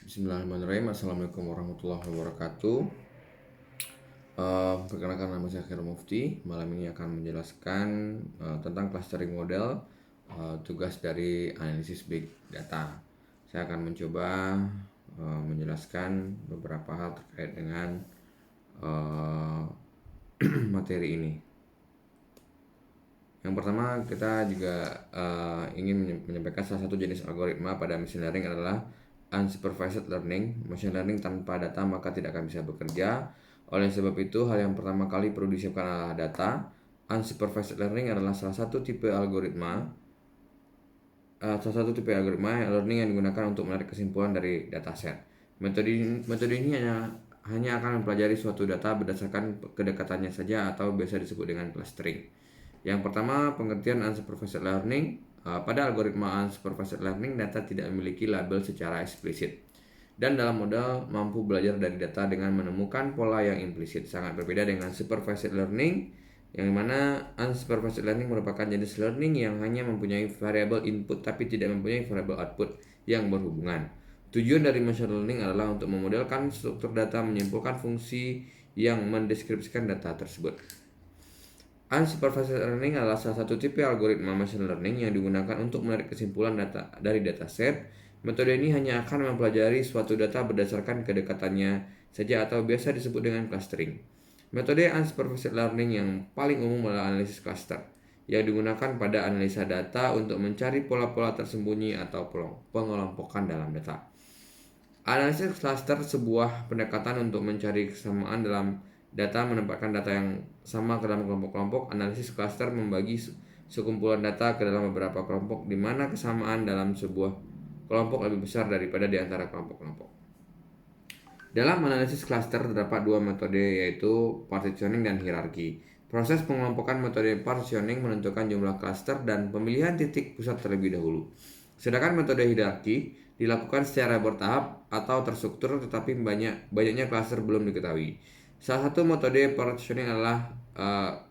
Bismillahirrahmanirrahim. Assalamualaikum warahmatullahi wabarakatuh. Perkenalkan, nama saya Khairul Mufti. Malam ini akan menjelaskan tentang clustering model, tugas dari analisis big data. Saya akan mencoba menjelaskan beberapa hal terkait dengan materi ini. Yang pertama, kita juga ingin menyampaikan salah satu jenis algoritma pada machine learning adalah unsupervised learning. Machine learning tanpa data maka tidak akan bisa bekerja. Oleh sebab itu, hal yang pertama kali perlu disiapkan adalah data. Unsupervised learning adalah salah satu tipe algoritma learning yang digunakan untuk menarik kesimpulan dari dataset. Metode ini hanya akan mempelajari suatu data berdasarkan kedekatannya saja, atau biasa disebut dengan clustering. Yang pertama, pengertian unsupervised learning. Pada algoritma unsupervised learning, data tidak memiliki label secara eksplisit, dan dalam model mampu belajar dari data dengan menemukan pola yang implisit. Sangat berbeda dengan supervised learning, yang mana unsupervised learning merupakan jenis learning yang hanya mempunyai variabel input tapi tidak mempunyai variabel output yang berhubungan. Tujuan dari machine learning adalah untuk memodelkan struktur data, menyimpulkan fungsi yang mendeskripsikan data tersebut. Unsupervised learning adalah salah satu tipe algoritma machine learning yang digunakan untuk menarik kesimpulan data dari dataset. Metode ini hanya akan mempelajari suatu data berdasarkan kedekatannya saja, atau biasa disebut dengan clustering. Metode unsupervised learning yang paling umum adalah analisis cluster, yang digunakan pada analisa data untuk mencari pola-pola tersembunyi atau pengelompokan dalam data. Analisis cluster sebuah pendekatan untuk mencari kesamaan dalam data, menempatkan data yang sama ke dalam kelompok-kelompok. Analisis cluster membagi sekumpulan data ke dalam beberapa kelompok, di mana kesamaan dalam sebuah kelompok lebih besar daripada di antara kelompok-kelompok. Dalam analisis cluster terdapat dua metode, yaitu partitioning dan hierarki. Proses pengelompokan metode partitioning menentukan jumlah cluster dan pemilihan titik pusat terlebih dahulu. Sedangkan metode hierarki dilakukan secara bertahap atau terstruktur, tetapi banyaknya cluster belum diketahui. Salah satu metode partitioning adalah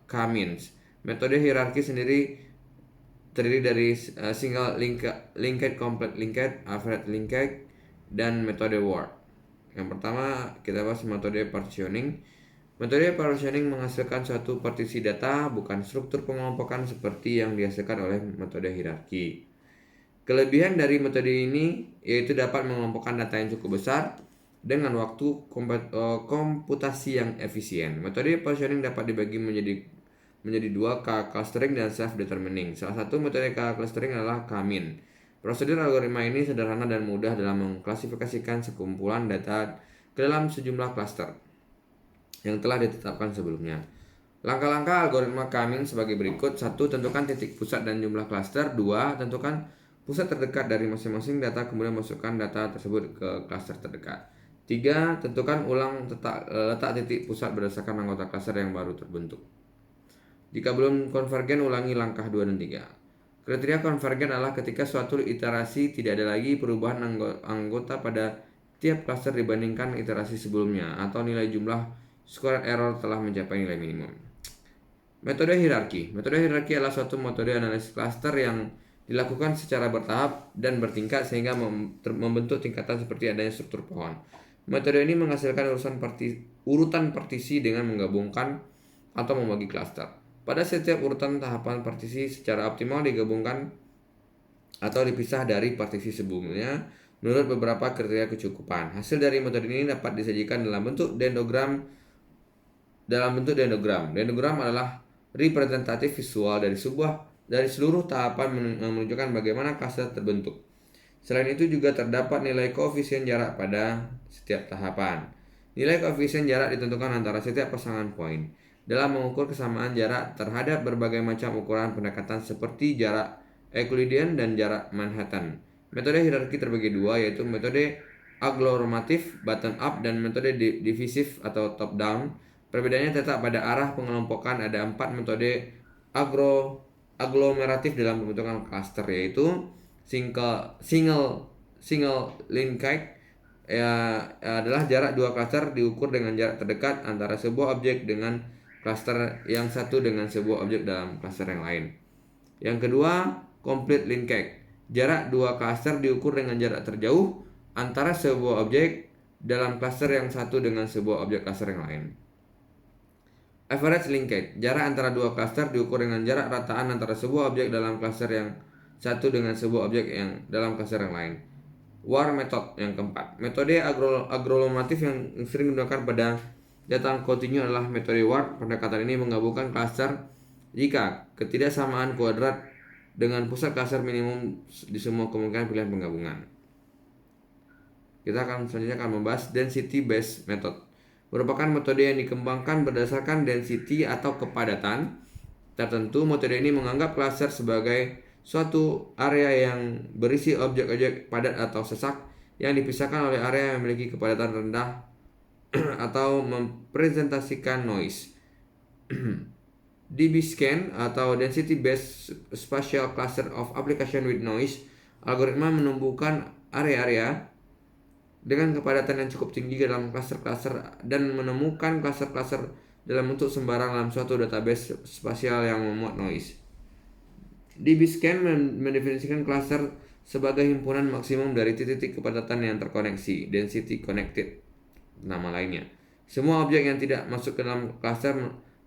K-means. Metode hierarki sendiri terdiri dari single linked, complete linked, average linked, dan metode word. Yang pertama kita bahas metode partitioning. Metode partitioning menghasilkan suatu partisi data, bukan struktur pengelompokan seperti yang dihasilkan oleh metode hierarki. Kelebihan dari metode ini yaitu dapat mengelompokkan data yang cukup besar dengan waktu komputasi yang efisien. Metode partitioning dapat dibagi menjadi dua, K-clustering dan self-determining. Salah satu metode K-clustering adalah K-mean. Prosedur algoritma ini sederhana dan mudah dalam mengklasifikasikan sekumpulan data ke dalam sejumlah cluster yang telah ditetapkan sebelumnya. Langkah-langkah algoritma K-mean sebagai berikut. 1. Tentukan titik pusat dan jumlah cluster. 2. Tentukan pusat terdekat dari masing-masing data, kemudian masukkan data tersebut ke cluster terdekat. 3. Tentukan ulang letak titik pusat berdasarkan anggota cluster yang baru terbentuk. Jika belum konvergen, ulangi langkah 2 dan 3. Kriteria konvergen adalah ketika suatu iterasi tidak ada lagi perubahan anggota pada tiap cluster dibandingkan iterasi sebelumnya, atau nilai jumlah squared error telah mencapai nilai minimum. Metode hierarki. Metode hierarki adalah suatu metode analisis cluster yang dilakukan secara bertahap dan bertingkat sehingga membentuk tingkatan seperti adanya struktur pohon. Metode ini menghasilkan urutan partisi dengan menggabungkan atau membagi cluster. Pada setiap urutan tahapan partisi secara optimal digabungkan atau dipisah dari partisi sebelumnya menurut beberapa kriteria kecukupan. Hasil dari metode ini dapat disajikan dalam bentuk dendrogram. Dendrogram adalah representatif visual dari seluruh tahapan menunjukkan bagaimana cluster terbentuk. Selain itu juga terdapat nilai koefisien jarak pada setiap tahapan. Nilai koefisien jarak ditentukan antara setiap pasangan poin dalam mengukur kesamaan jarak terhadap berbagai macam ukuran pendekatan seperti jarak Euclidean dan jarak Manhattan. Metode hierarki terbagi dua, yaitu metode aglomeratif bottom up dan metode divisif atau top down. Perbedaannya terletak pada arah pengelompokan. Ada 4 metode aglomeratif dalam pembentukan cluster, yaitu single linked adalah jarak dua cluster diukur dengan jarak terdekat antara sebuah objek dengan cluster yang satu dengan sebuah objek dalam cluster yang lain. Yang kedua, complete linked. Jarak dua cluster diukur dengan jarak terjauh antara sebuah objek dalam klaster yang satu dengan sebuah objek klaster yang lain. Average linkage, jarak antara dua klaster diukur dengan jarak rataan antara sebuah objek dalam klaster yang satu dengan sebuah objek yang dalam klaster yang lain. WAR method yang keempat. Metode agronormatif yang sering digunakan pada data kontinu adalah metode WAR. Pendekatan ini menggabungkan klaster jika ketidaksamaan kuadrat dengan pusat klaster minimum di semua kemungkinan pilihan penggabungan. Kita selanjutnya akan membahas density based method. Merupakan metode yang dikembangkan berdasarkan density atau kepadatan tertentu. Metode ini menganggap klaster sebagai suatu area yang berisi objek-objek padat atau sesak yang dipisahkan oleh area yang memiliki kepadatan rendah atau mempresentasikan noise. DBSCAN atau Density Based Spatial Cluster of Application with Noise algoritma menumbuhkan area-area dengan kepadatan yang cukup tinggi dalam klaster-klaster dan menemukan klaster-klaster dalam bentuk sembarang dalam suatu database spasial yang memuat noise. DBSCAN mendefinisikan klaster sebagai himpunan maksimum dari titik-titik kepadatan yang terkoneksi, density connected, nama lainnya. Semua objek yang tidak masuk ke dalam klaster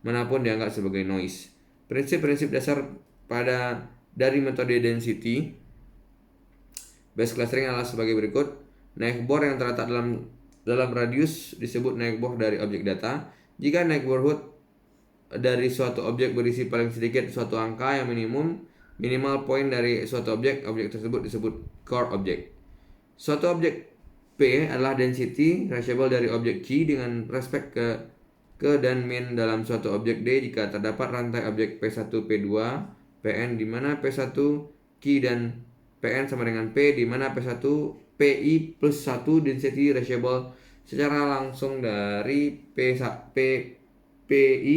manapun dianggap sebagai noise. Prinsip-prinsip dasar dari metode density based clustering adalah sebagai berikut. Neighbor yang terletak dalam radius disebut neighbor dari objek data. Jika neighborhood dari suatu objek berisi paling sedikit suatu angka yang minimal poin dari suatu objek tersebut disebut core object. Suatu objek P adalah density reachable dari objek Q dengan respect ke dan min dalam suatu objek D jika terdapat rantai objek P1, P2, Pn di mana P1 Q dan Pn sama dengan P di mana P1 Pi plus 1 density reachable secara langsung dari Pi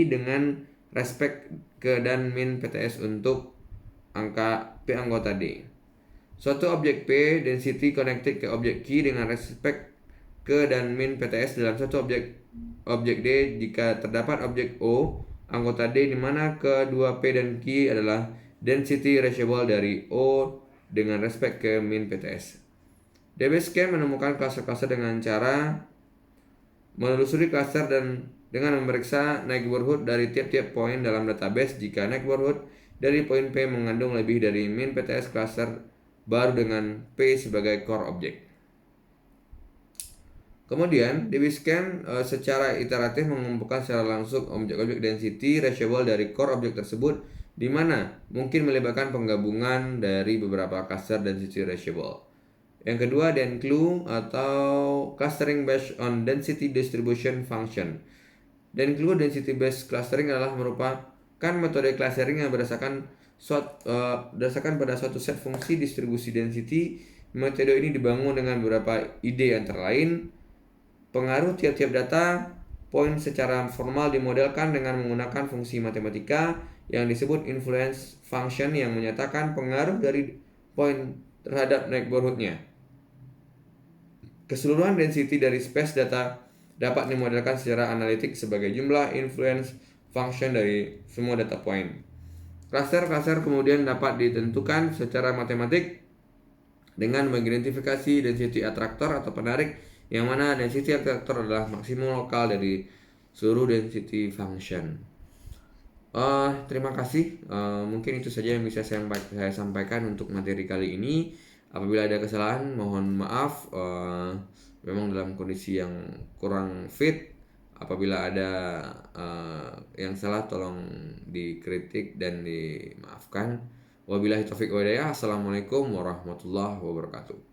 dengan respect ke dan min PTS untuk angka P anggota D. Suatu objek P density connected ke objek Q dengan respect ke dan min PTS dalam satu objek D jika terdapat objek O anggota D di mana kedua P dan Q adalah density reachable dari O dengan respect ke min PTS. DBSCAN menemukan klaster-klaster dengan cara menelusuri klaster dan dengan memeriksa neighborhood dari tiap-tiap poin dalam database. Jika neighborhood dari poin P mengandung lebih dari min PTS klaster baru dengan P sebagai core object. Kemudian DBSCAN secara iteratif mengumpulkan secara langsung objek-objek density reachable dari core object tersebut, di mana mungkin melibatkan penggabungan dari beberapa cluster density reachable. Yang kedua, DENCLU atau Clustering Based on Density Distribution Function. DENCLU Density Based Clustering adalah merupakan metode clustering yang berdasarkan pada suatu set fungsi distribusi density. Metode ini dibangun dengan beberapa ide antara lain pengaruh tiap-tiap data poin secara formal dimodelkan dengan menggunakan fungsi matematika yang disebut influence function yang menyatakan pengaruh dari poin terhadap neighborhood-nya. Keseluruhan density dari space data dapat dimodelkan secara analitik sebagai jumlah influence function dari semua data point. Cluster-cluster kemudian dapat ditentukan secara matematik dengan mengidentifikasi density attractor atau penarik, yang mana density attractor adalah maksimum lokal dari seluruh density function. Terima kasih. Mungkin itu saja yang bisa saya sampaikan untuk materi kali ini. Apabila ada kesalahan, mohon maaf. Memang dalam kondisi yang kurang fit. Apabila ada yang salah, tolong dikritik dan dimaafkan. Wabillahi taufiq wa hidayah. Assalamualaikum warahmatullahi wabarakatuh.